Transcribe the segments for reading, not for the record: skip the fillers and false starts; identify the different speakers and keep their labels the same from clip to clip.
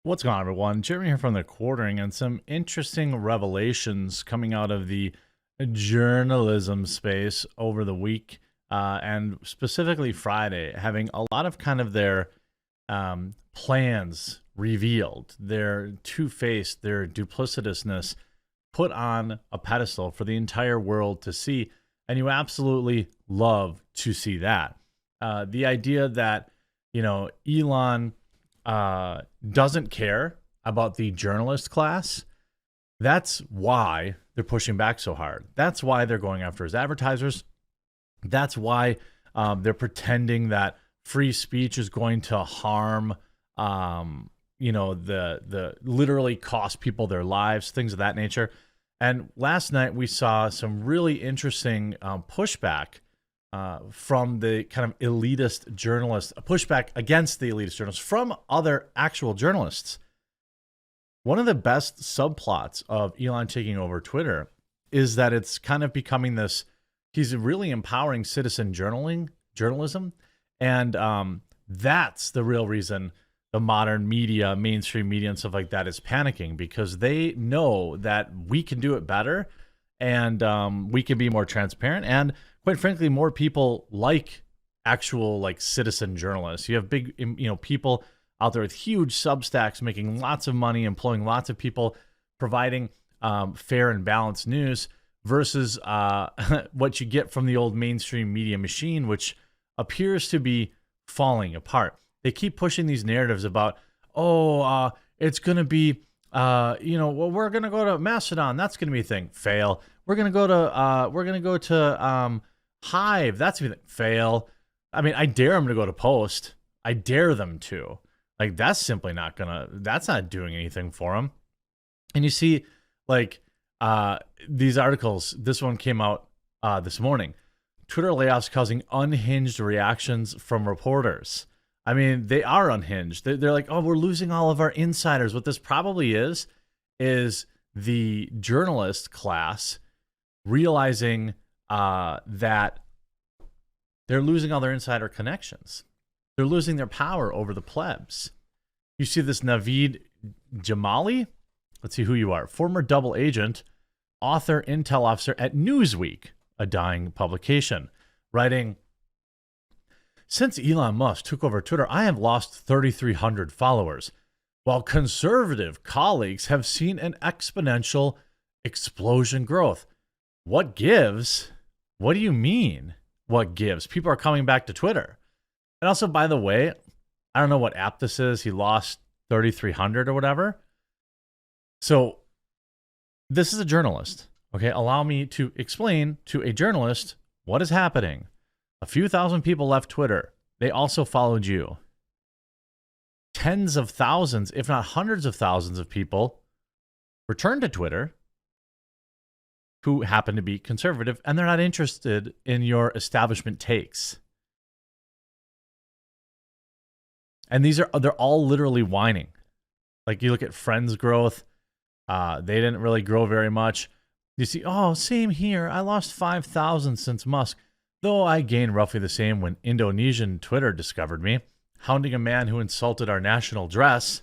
Speaker 1: What's going on, everyone? Jeremy here from the Quartering, and some interesting revelations coming out of the journalism space over the week, and specifically Friday, having a lot of kind of their plans revealed, their two-faced, their duplicitousness put on a pedestal for the entire world to see, and you absolutely love to see that. The idea that, Elon doesn't care about the journalist class. That's why they're pushing back so hard. That's why they're going after his advertisers. That's why they're pretending that free speech is going to harm, the literally cost people their lives, things of that nature. And last night we saw some really interesting pushback from the kind of elitist journalists, a pushback against the elitist journalists from other actual journalists. One of the best subplots of Elon taking over Twitter is that it's kind of becoming this, he's really empowering citizen journalism. And that's the real reason the modern media, mainstream media and stuff like that is panicking, because they know that we can do it better, and we can be more transparent, and quite frankly, more people like actual citizen journalists. You have big, people out there with huge Substacks making lots of money, employing lots of people, providing fair and balanced news versus what you get from the old mainstream media machine, which appears to be falling apart. They keep pushing these narratives about, it's going to be, we're going to go to Mastodon. That's going to be a thing. Fail. We're going to go to Hive. That's going to be a thing. Fail. I mean, I dare them to go to Post. I dare them to. That's simply not that's not doing anything for them. And you see, these articles, this one came out this morning. Twitter layoffs causing unhinged reactions from reporters. I mean, they are unhinged. They're like, we're losing all of our insiders. What this probably is the journalist class realizing that they're losing all their insider connections. They're losing their power over the plebs. You see this Naveed Jamali? Let's see who you are. Former double agent, author, intel officer at Newsweek, a dying publication, writing, "Since Elon Musk took over Twitter, I have lost 3,300 followers, while conservative colleagues have seen an exponential explosion growth. What gives? What do you mean, what gives? People are coming back to Twitter." And also, by the way, I don't know what app this is. He lost 3,300 or whatever. So this is a journalist. Okay, allow me to explain to a journalist what is happening. A few thousand people left Twitter. They also followed you. Tens of thousands, if not hundreds of thousands of people returned to Twitter who happen to be conservative, and they're not interested in your establishment takes. And they're all literally whining. You look at Friends growth, they didn't really grow very much. You see, same here. I lost 5,000 since Musk, though I gained roughly the same when Indonesian Twitter discovered me, hounding a man who insulted our national dress.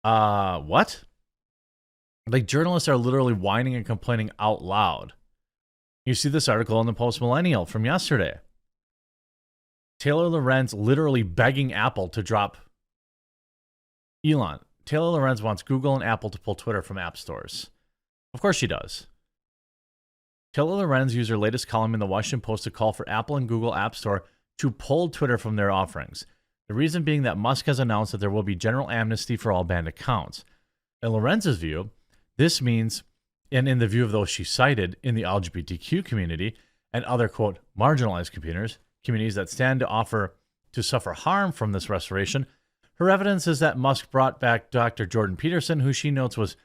Speaker 1: What? Journalists are literally whining and complaining out loud. You see this article in the Post Millennial from yesterday. Taylor Lorenz literally begging Apple to drop Elon. Taylor Lorenz wants Google and Apple to pull Twitter from app stores. Of course she does. Taylor Lorenz used her latest column in the Washington Post to call for Apple and Google App Store to pull Twitter from their offerings. The reason being that Musk has announced that there will be general amnesty for all banned accounts. In Lorenz's view, this means, and in the view of those she cited in the LGBTQ community and other, quote, marginalized communities that stand to suffer harm from this restoration, her evidence is that Musk brought back Dr. Jordan Peterson, who she notes was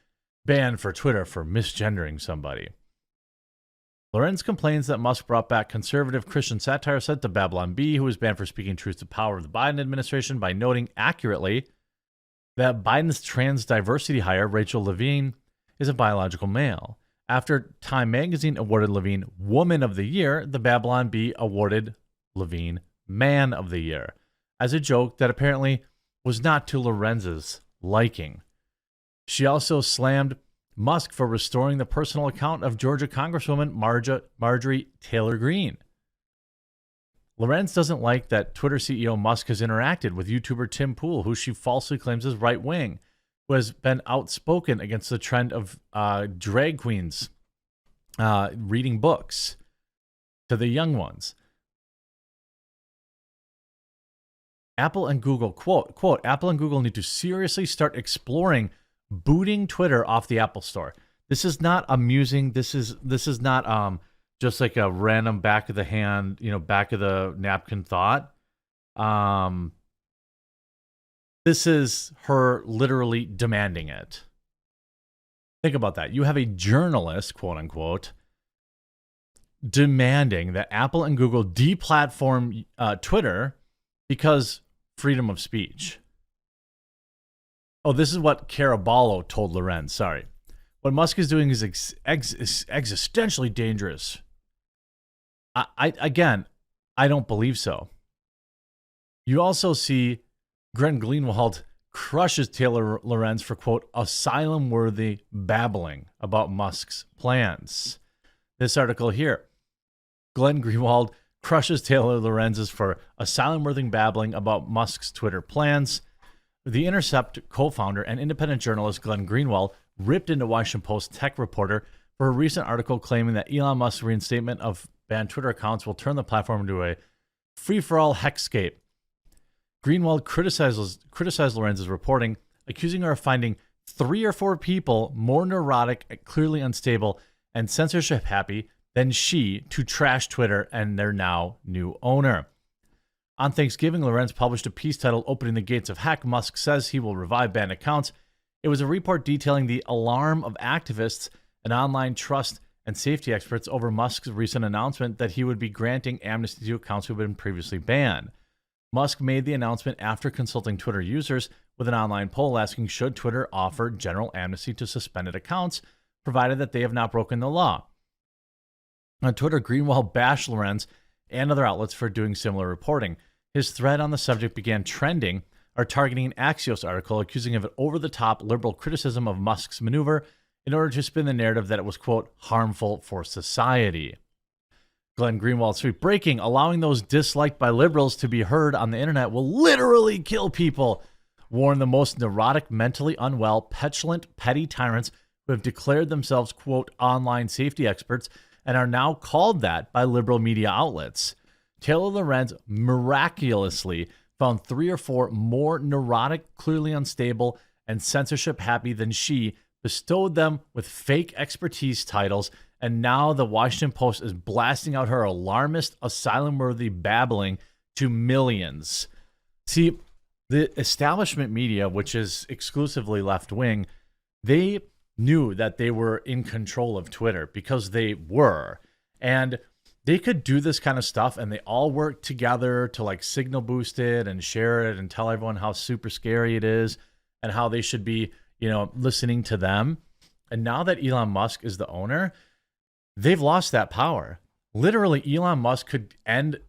Speaker 1: banned for Twitter for misgendering somebody. Lorenz complains that Musk brought back conservative Christian satire set to Babylon Bee, who was banned for speaking truth to power of the Biden administration, by noting accurately that Biden's trans diversity hire, Rachel Levine, is a biological male. After Time magazine awarded Levine Woman of the Year, the Babylon Bee awarded Levine Man of the Year, as a joke that apparently was not to Lorenz's liking. She also slammed Musk for restoring the personal account of Georgia Congresswoman Marjorie Taylor Greene. Lorenz doesn't like that Twitter CEO Musk has interacted with YouTuber Tim Pool, who she falsely claims is right-wing, who has been outspoken against the trend of drag queens reading books to the young ones. Apple and Google, quote, Apple and Google need to seriously start exploring booting Twitter off the Apple Store. This is not amusing. This is not just like a random back of the hand, back of the napkin thought. This is her literally demanding it. Think about that. You have a journalist, quote unquote, demanding that Apple and Google deplatform Twitter because freedom of speech. Oh, this is what Caraballo told Lorenz. Sorry. What Musk is doing is existentially dangerous. Again, I don't believe so. You also see Greenwald crushes Taylor Lorenz for, quote, asylum-worthy babbling about Musk's plans. This article here, Glenn Greenwald crushes Taylor Lorenz's for asylum-worthy babbling about Musk's Twitter plans. The Intercept co-founder and independent journalist Glenn Greenwald ripped into Washington Post tech reporter for a recent article claiming that Elon Musk's reinstatement of banned Twitter accounts will turn the platform into a free-for-all hexscape. Greenwald criticized Lorenz's reporting, accusing her of finding 3 or 4 people more neurotic, clearly unstable, and censorship-happy than she to trash Twitter and their now new owner. On Thanksgiving, Lorenz published a piece titled Opening the Gates of Heck. Musk says he will revive banned accounts. It was a report detailing the alarm of activists and online trust and safety experts over Musk's recent announcement that he would be granting amnesty to accounts who had been previously banned. Musk made the announcement after consulting Twitter users with an online poll asking should Twitter offer general amnesty to suspended accounts, provided that they have not broken the law. On Twitter, Greenwald bashed Lorenz and other outlets for doing similar reporting. His thread on the subject began trending, targeting an Axios article accusing of an over-the-top liberal criticism of Musk's maneuver in order to spin the narrative that it was, quote, harmful for society. Glenn Greenwald's tweet, breaking, allowing those disliked by liberals to be heard on the internet will literally kill people, warned the most neurotic, mentally unwell, petulant, petty tyrants who have declared themselves, quote, online safety experts and are now called that by liberal media outlets. Taylor Lorenz miraculously found 3 or 4 more neurotic, clearly unstable, and censorship-happy than she, bestowed them with fake expertise titles, and now the Washington Post is blasting out her alarmist, asylum-worthy babbling to millions. See, the establishment media, which is exclusively left-wing, they knew that they were in control of Twitter because they were. And they could do this kind of stuff, and they all work together to like signal boost it and share it and tell everyone how super scary it is and how they should be, listening to them. And now that Elon Musk is the owner, they've lost that power. Literally, Elon Musk could end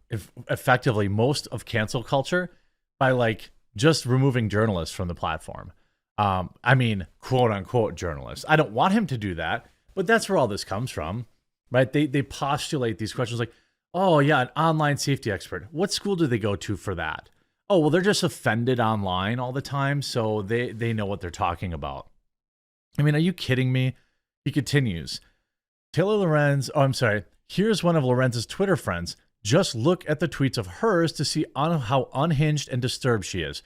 Speaker 1: effectively most of cancel culture by like just removing journalists from the platform. Quote unquote journalists. I don't want him to do that, but that's where all this comes from. Right? They postulate these questions like, oh, yeah, an online safety expert. What school do they go to for that? Oh, well, they're just offended online all the time, so they know what they're talking about. I mean, are you kidding me? He continues. Taylor Lorenz, here's one of Lorenz's Twitter friends. Just look at the tweets of hers to see how unhinged and disturbed she is,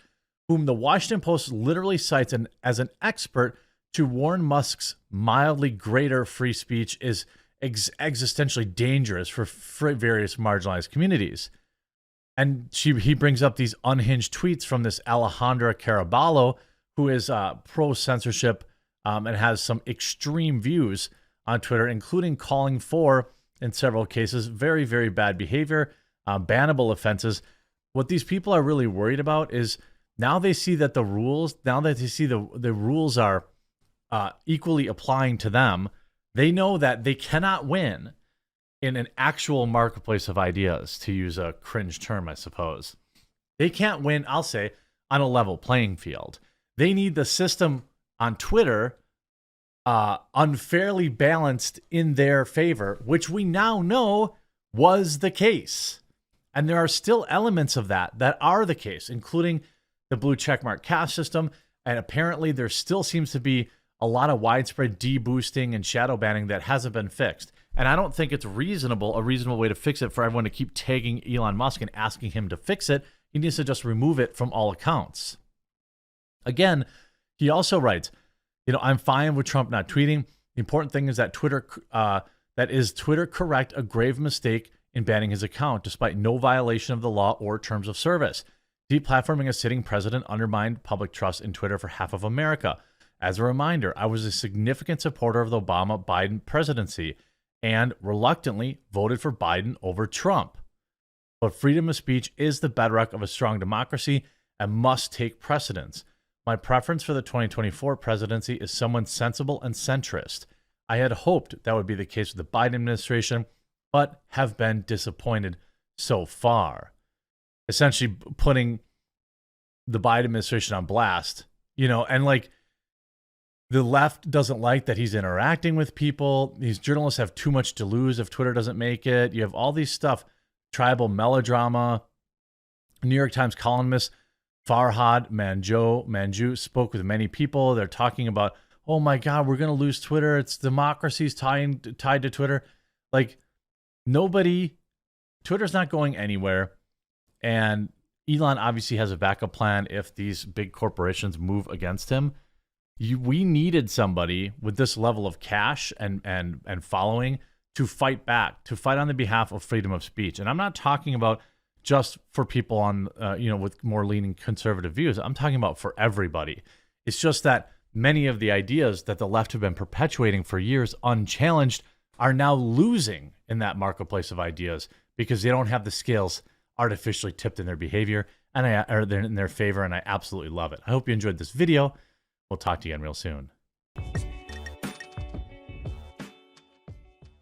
Speaker 1: whom the Washington Post literally cites as an expert to warn Musk's mildly greater free speech is existentially dangerous for various marginalized communities. And he brings up these unhinged tweets from this Alejandra Caraballo, who is pro-censorship and has some extreme views on Twitter, including calling for, in several cases, very, very bad behavior, bannable offenses. What these people are really worried about is now they see that the rules are equally applying to them. They know that they cannot win in an actual marketplace of ideas, to use a cringe term, I suppose. They can't win, I'll say, on a level playing field. They need the system on Twitter unfairly balanced in their favor, which we now know was the case. And there are still elements of that are the case, including the blue checkmark cash system. And apparently there still seems to be a lot of widespread deboosting and shadow banning that hasn't been fixed. And I don't think it's a reasonable way to fix it for everyone to keep tagging Elon Musk and asking him to fix it. He needs to just remove it from all accounts. Again, he also writes, I'm fine with Trump not tweeting. The important thing is that Twitter correct a grave mistake in banning his account, despite no violation of the law or terms of service. Deplatforming a sitting president undermined public trust in Twitter for half of America. As a reminder, I was a significant supporter of the Obama-Biden presidency and reluctantly voted for Biden over Trump. But freedom of speech is the bedrock of a strong democracy and must take precedence. My preference for the 2024 presidency is someone sensible and centrist. I had hoped that would be the case with the Biden administration, but have been disappointed so far. Essentially putting the Biden administration on blast, and like the left doesn't like that he's interacting with people. These journalists have too much to lose if Twitter doesn't make it. You have all these stuff, tribal melodrama. New York Times columnist Farhad Manjoo spoke with many people. They're talking about, oh my God, we're going to lose Twitter. It's democracy's tied to Twitter. Like Twitter's not going anywhere. And Elon obviously has a backup plan if these big corporations move against him. We needed somebody with this level of cash and following to fight back, to fight on the behalf of freedom of speech. And I'm not talking about just for people on, with more leaning conservative views. I'm talking about for everybody. It's just that many of the ideas that the left have been perpetuating for years unchallenged are now losing in that marketplace of ideas because they don't have the scales artificially tipped in their behavior and they're in their favor. And I absolutely love it. I hope you enjoyed this video. We'll talk to you again real soon.